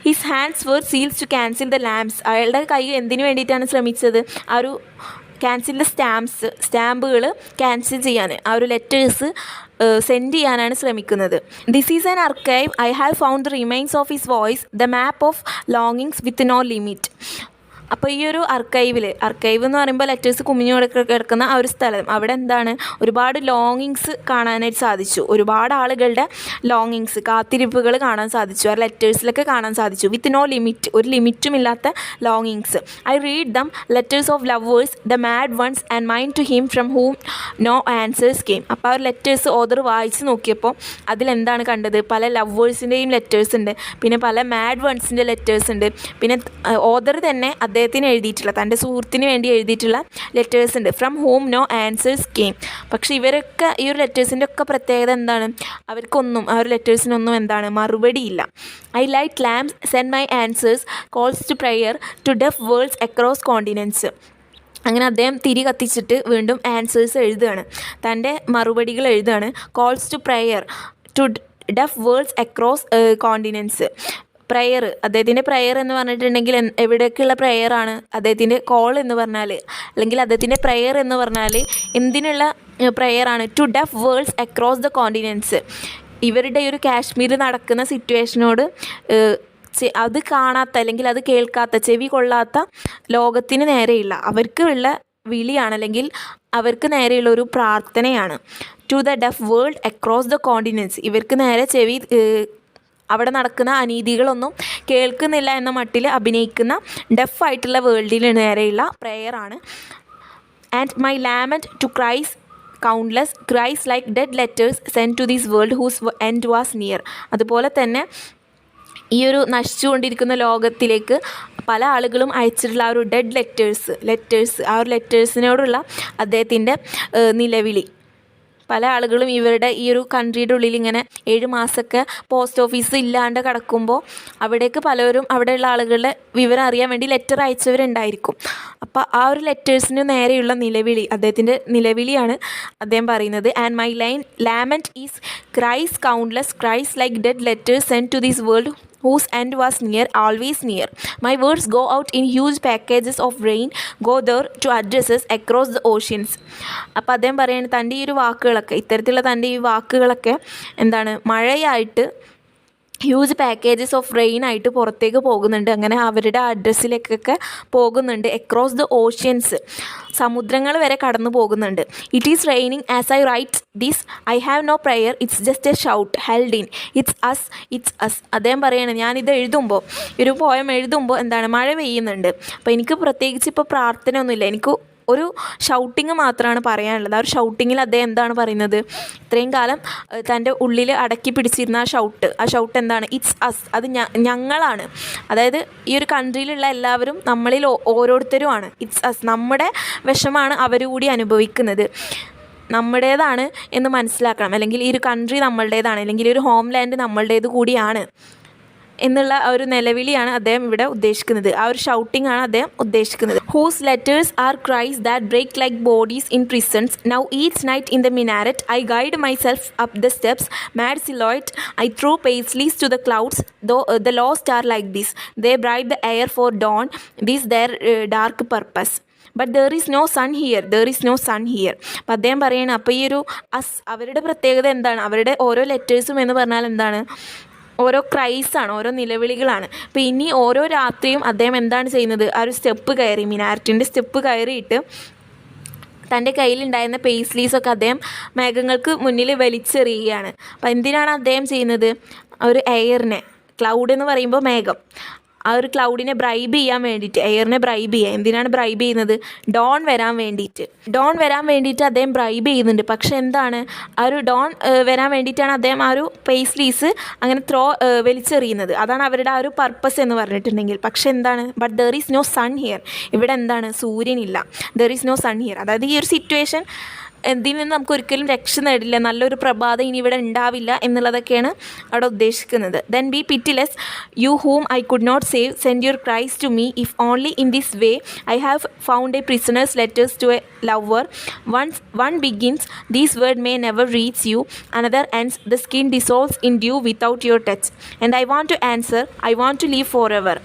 His hands were seals to cancel the lamps. അയാളുടെ കൈ എന്തിനു വേണ്ടിയിട്ടാണ് ശ്രമിച്ചത്? ആ ഒരു ക്യാൻസൽ ദ സ്റ്റാമ്പുകൾ ക്യാൻസൽ ചെയ്യാൻ, ആ ഒരു ലെറ്റേഴ്സ് സെൻഡ് ചെയ്യാനാണ് ശ്രമിക്കുന്നത്. This is an archive, I have found the remains of his voice, the map of longings with no limit. അപ്പോൾ ഈ ഒരു അർക്കൈവ് എന്ന് പറയുമ്പോൾ ലെറ്റേഴ്സ് കുമിഞ്ഞു കിടക്കുന്ന ആ ഒരു സ്ഥലം, അവിടെ എന്താണ്, ഒരുപാട് ലോങ്ങിങ്സ് കാണാനായിട്ട് സാധിച്ചു. ഒരുപാട് ആളുകളുടെ ലോങ്ങിങ്സ്, കാത്തിരിപ്പുകൾ കാണാൻ സാധിച്ചു. ആ ലെറ്റേഴ്സിലൊക്കെ കാണാൻ സാധിച്ചു. വിത്ത് നോ ലിമിറ്റ്, ഒരു ലിമിറ്റുമില്ലാത്ത longings. I read them, letters of lovers, the mad ones and mine to him from whom no answers came. അപ്പോൾ ആ ഒരു ലെറ്റേഴ്സ് ഓതർ വായിച്ച് നോക്കിയപ്പോൾ അതിലെന്താണ് കണ്ടത്? പല ലവേഴ്സിൻ്റെയും ലെറ്റേഴ്സ് ഉണ്ട്, പിന്നെ പല മാഡ് വൺസിൻ്റെ ലെറ്റേഴ്സ് ഉണ്ട്. പിന്നെ ഓതർ തന്നെ അദ്ദേഹം അദ്ദേഹത്തിന് എഴുതിയിട്ടുള്ള, തൻ്റെ സുഹൃത്തിന് വേണ്ടി എഴുതിയിട്ടുള്ള ലെറ്റേഴ്സ് ഉണ്ട്. From home no answers came. പക്ഷേ ഇവരൊക്കെ ഈ ഒരു ലെറ്റേഴ്സിൻ്റെ ഒക്കെ പ്രത്യേകത എന്താണ്? അവർക്കൊന്നും, ആ ഒരു ലെറ്റേഴ്സിനൊന്നും എന്താണ് മറുപടിയില്ല. I light lamps send my answers calls to prayer to deaf worlds across continents. അങ്ങനെ അദ്ദേഹം തിരി കത്തിച്ചിട്ട് വീണ്ടും ആൻസേഴ്സ് എഴുതുകയാണ്, തൻ്റെ മറുപടികൾ എഴുതുകയാണ്. Calls to prayer to deaf worlds across continents. Prayer, അദ്ദേഹത്തിൻ്റെ പ്രയർ എന്ന് പറഞ്ഞിട്ടുണ്ടെങ്കിൽ എവിടേക്കുള്ള പ്രയറാണ്? അദ്ദേഹത്തിൻ്റെ കോൾ എന്ന് പറഞ്ഞാൽ, അല്ലെങ്കിൽ അദ്ദേഹത്തിൻ്റെ പ്രയർ എന്ന് പറഞ്ഞാൽ എന്തിനുള്ള പ്രയറാണ്? To deaf worlds across the continents. ഇവരുടെ ഒരു കാശ്മീർ നടക്കുന്ന സിറ്റുവേഷനോട് അത് കാണാത്ത, അല്ലെങ്കിൽ അത് കേൾക്കാത്ത, ചെവി കൊള്ളാത്ത ലോകത്തിന് നേരെയുള്ള അവർക്ക് ഉള്ള വിളിയാണ്, അല്ലെങ്കിൽ അവർക്ക് നേരെയുള്ള ഒരു പ്രാർത്ഥനയാണ്. To the deaf world across the continents. ഇവർക്ക് നേരെ ചെവി, അവിടെ നടക്കുന്ന അനീതികളൊന്നും കേൾക്കുന്നില്ല എന്ന മട്ടിൽ അഭിനയിക്കുന്ന ഡെഫായിട്ടുള്ള വേൾഡിന് നേരെയുള്ള പ്രേയറാണ്. And my lament to cries countless cries like dead letters send to this world whose end was near. അതുപോലെ തന്നെ ഈ ഒരു നശിച്ചുകൊണ്ടിരിക്കുന്ന ലോകത്തിലേക്ക് പല ആളുകളും അയച്ചിട്ടുള്ള ആ ഒരു ഡെഡ് ലെറ്റേഴ്സ് ആ ഒരു ലെറ്റേഴ്സിനോടുള്ള അദ്ദേഹത്തിൻ്റെ നിലവിളി. പല ആളുകളും ഇവരുടെ ഈ ഒരു കൺട്രിയുടെ ഉള്ളിൽ ഇങ്ങനെ 7 മാസമൊക്കെ പോസ്റ്റ് ഓഫീസ് ഇല്ലാണ്ട് കിടക്കുമ്പോൾ അവിടേക്ക് പലരും, അവിടെയുള്ള ആളുകളുടെ വിവരം അറിയാൻ വേണ്ടി ലെറ്റർ അയച്ചവരുണ്ടായിരിക്കും. അപ്പോൾ ആ ഒരു ലെറ്റേഴ്സിന് നേരെയുള്ള നിലവിളി, അദ്ദേഹത്തിൻ്റെ നിലവിളിയാണ് അദ്ദേഹം പറയുന്നത്. And my lament is cries countless cries like dead letters send to this world whose end was near, always near. My words go out in huge packages of rain, go there to addresses across the oceans. അപ്പോൾ അദ്ദേഹം പറയുന്നത് തൻ്റെ ഈ ഒരു വാക്കുകളൊക്കെ, ഇത്തരത്തിലുള്ള തൻ്റെ ഈ വാക്കുകളൊക്കെ എന്താണ്, മഴയായിട്ട് ഹ്യൂജ് പാക്കേജസ് ഓഫ് റെയിൻ ആയിട്ട് പുറത്തേക്ക് പോകുന്നുണ്ട്. അങ്ങനെ അവരുടെ അഡ്രസ്സിലേക്കൊക്കെ പോകുന്നുണ്ട്. അക്രോസ് ദ ഓഷ്യൻസ്, സമുദ്രങ്ങൾ വരെ കടന്നു പോകുന്നുണ്ട്. It is raining as I write this, I have no prayer, it's just a shout held in, it's us. അദ്ദേഹം പറയുകയാണ്, ഞാനിത് എഴുതുമ്പോൾ, ഒരു പോയം എഴുതുമ്പോൾ എന്താണ്, മഴ പെയ്യുന്നുണ്ട്. അപ്പോൾ എനിക്ക് പ്രത്യേകിച്ച് ഇപ്പോൾ പ്രാർത്ഥന ഒന്നുമില്ല, എനിക്ക് ഒരു ഷൗട്ടിങ് മാത്രമാണ് പറയാനുള്ളത്. ആ ഒരു ഷൗട്ടിങ്ങിൽ അദ്ദേഹം എന്താണ് പറയുന്നത്? ഇത്രയും കാലം തൻ്റെ ഉള്ളിൽ അടക്കി പിടിച്ചിരുന്ന ആ ഷൗട്ട് എന്താണ്? ഇറ്റ്സ് അസ്, അത് ഞങ്ങളാണ്. അതായത് ഈ ഒരു കൺട്രിയിലുള്ള എല്ലാവരും നമ്മളിൽ ഓരോരുത്തരുമാണ്. ഇറ്റ്സ് അസ്, നമ്മുടെ വിഷമാണ് അവർ കൂടി അനുഭവിക്കുന്നത്. നമ്മുടേതാണ് എന്ന് മനസ്സിലാക്കണം. അല്ലെങ്കിൽ ഈ ഒരു കൺട്രി നമ്മളുടേതാണ്, അല്ലെങ്കിൽ ഈ ഒരു ഹോം ലാൻഡ് നമ്മളുടേത് കൂടിയാണ് എന്നുള്ള ആ ഒരു നിലവിളിയാണ് അദ്ദേഹം ഇവിടെ ഉദ്ദേശിക്കുന്നത്. ആ ഒരു ഷൗട്ടിംഗ് ആണ് അദ്ദേഹം ഉദ്ദേശിക്കുന്നത്. Whose letters are cries that break like bodies in prisons. Now each night in the minaret I guide myself up the steps. Mad silhouette I throw paisleys to the clouds. The lost are like this. They bright the air for dawn. This their dark purpose. But there is no sun here. അപ്പം അദ്ദേഹം പറയണം, അപ്പോൾ ഈ ഒരു അവരുടെ പ്രത്യേകത എന്താണ്? അവരുടെ ഓരോ ലെറ്റേഴ്സും എന്ന് പറഞ്ഞാൽ എന്താണ്? ഓരോ ക്രൈസാണ്, ഓരോ നിലവിളികളാണ്. അപ്പോൾ ഇനി ഓരോ രാത്രിയും അദ്ദേഹം എന്താണ് ചെയ്യുന്നത്? ആ ഒരു സ്റ്റെപ്പ് കയറി, മിനാരറ്റിൻ്റെ സ്റ്റെപ്പ് കയറിയിട്ട് തൻ്റെ കയ്യിലുണ്ടായിരുന്ന പേസ്ലീസൊക്കെ അദ്ദേഹം മേഘങ്ങൾക്ക് മുന്നിൽ വലിച്ചെറിയുകയാണ്. അപ്പോൾ എന്തിനാണ് അദ്ദേഹം ചെയ്യുന്നത്? ആ ഒരു എയറിനെ, ക്ലൗഡ് എന്ന് പറയുമ്പോൾ മേഘം, ആ ഒരു ക്ലൗഡിനെ ബ്രൈബ് ചെയ്യാൻ വേണ്ടിയിട്ട്, എയറിനെ ബ്രൈബ് ചെയ്യുക. എന്തിനാണ് ബ്രൈബ് ചെയ്യുന്നത്? ഡോൺ വരാൻ വേണ്ടിയിട്ട് അദ്ദേഹം ബ്രൈബ് ചെയ്യുന്നുണ്ട്. പക്ഷേ എന്താണ്, ആ ഒരു ഡോൺ വരാൻ വേണ്ടിയിട്ടാണ് അദ്ദേഹം ആ ഒരു പേസ്ലീസ് അങ്ങനെ വലിച്ചെറിയുന്നത്. അതാണ് അവരുടെ ആ ഒരു പർപ്പസ് എന്ന് പറഞ്ഞിട്ടുണ്ടെങ്കിൽ. പക്ഷേ എന്താണ്? But there is no sun here. ഇവിടെ എന്താണ്? സൂര്യനില്ല. There is no sun here. അതായത് ഈ ഒരു സിറ്റുവേഷൻ ഇതിൽ നിന്ന് നമുക്ക് ഒരിക്കലും രക്ഷ നേടില്ല, നല്ലൊരു പ്രഭാതം ഇനി ഇവിടെ ഉണ്ടാവില്ല എന്നുള്ളതൊക്കെയാണ് അവിടെ ഉദ്ദേശിക്കുന്നത്. Then be pitiless you whom I could not save, send your cries to me. If only in this way I have found a prisoner's letters to a lover. One begins, these words may never reach you. Another ends, the skin dissolves in dew without your touch. And I want to answer, I want to live forever.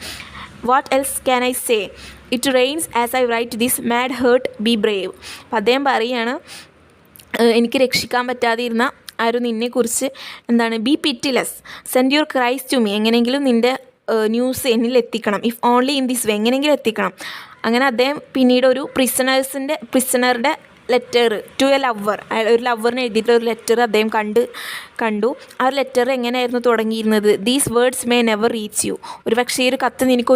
What else can I say? It rains as I write this, mad heart, be brave. അപ്പം അദ്ദേഹം പറയുകയാണ്, എനിക്ക് രക്ഷിക്കാൻ പറ്റാതിരുന്ന ആ ഒരു നിന്നെക്കുറിച്ച് എന്താണ്? Be pitiless, send your cries to me. എങ്ങനെയെങ്കിലും നിൻ്റെ ന്യൂസ് എന്നിൽ എത്തിക്കണം. If only in this way, എങ്ങനെയെങ്കിലും എത്തിക്കണം. അങ്ങനെ അദ്ദേഹം പിന്നീട് ഒരു പ്രിസണറുടെ ലെറ്റർ ടു എ ലവർ, ഒരു ലവറിന് എഴുതിയിട്ട് ഒരു ലെറ്റർ അദ്ദേഹം കണ്ടു. ആ ഒരു ലെറ്റർ എങ്ങനെയായിരുന്നു തുടങ്ങിയിരുന്നത്? These words may never reach you. ഒരു പക്ഷേ ഈ ഒരു കത്ത് നിനക്ക്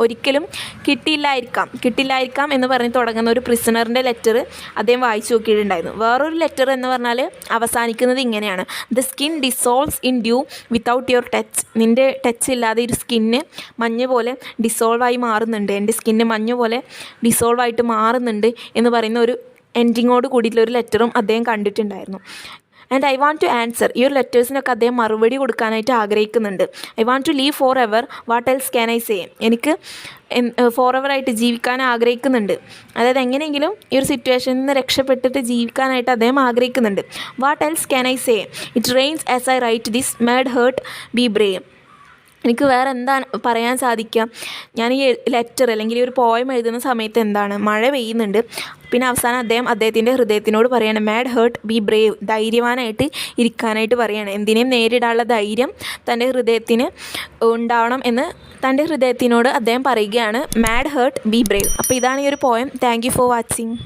ഒരിക്കലും കിട്ടില്ലായിരിക്കാം എന്ന് പറഞ്ഞ് തുടങ്ങുന്ന ഒരു പ്രിസണറിൻ്റെ ലെറ്റർ അദ്ദേഹം വായിച്ചു നോക്കിയിട്ടുണ്ടായിരുന്നു. വേറൊരു ലെറ്റർ എന്ന് പറഞ്ഞാൽ അവസാനിക്കുന്നത് ഇങ്ങനെയാണ്: the skin dissolves in due without your touch. നിൻ്റെ ടച്ച് ഇല്ലാതെ ഒരു സ്കിന്ന് മഞ്ഞ് പോലെ ഡിസോൾവായി മാറുന്നുണ്ട്, എൻ്റെ സ്കിന്ന് മഞ്ഞ് പോലെ ഡിസോൾവായിട്ട് മാറുന്നുണ്ട് എന്ന് പറയുന്ന ഒരു എൻഡിങ്ങോട് കൂടിയിട്ടുള്ള ഒരു ലെറ്ററും അദ്ദേഹം കണ്ടിട്ടുണ്ടായിരുന്നു. And I want to answer. ഈ ഒരു ലെറ്റേഴ്സിനൊക്കെ അദ്ദേഹം മറുപടി കൊടുക്കാനായിട്ട് ആഗ്രഹിക്കുന്നുണ്ട്. I want to live forever, what else can I say. എനിക്ക് ഫോർ എവറായിട്ട് ജീവിക്കാൻ ആഗ്രഹിക്കുന്നുണ്ട്. അതായത് എങ്ങനെയെങ്കിലും ഈ ഒരു സിറ്റുവേഷനിൽ നിന്ന് രക്ഷപ്പെട്ടിട്ട് ജീവിക്കാനായിട്ട് അദ്ദേഹം ആഗ്രഹിക്കുന്നുണ്ട്. What else can I say, it rains as I write this, mad heart be brave. എനിക്ക് വേറെ എന്താണ് പറയാൻ സാധിക്കുക? ഞാൻ ഈ ലെറ്റർ അല്ലെങ്കിൽ ഈ ഒരു പോയം എഴുതുന്ന സമയത്ത് എന്താണ്, മഴ പെയ്യുന്നുണ്ട്. പിന്നെ അവസാനം അദ്ദേഹത്തിൻ്റെ ഹൃദയത്തിനോട് പറയാണ് മേഡ് ഹേർട്ട് ബി ബ്രേവ്, ധൈര്യവാനായിട്ട് ഇരിക്കാനായിട്ട് പറയാണ്. എന്തിനേയും നേരിടാനുള്ള ധൈര്യം തൻ്റെ ഹൃദയത്തിന് ഉണ്ടാവണം എന്ന് തൻ്റെ ഹൃദയത്തിനോട് അദ്ദേഹം പറയുകയാണ്. Mad heart be brave. അപ്പോൾ ഇതാണ് ഈ ഒരു poem. Thank you for watching.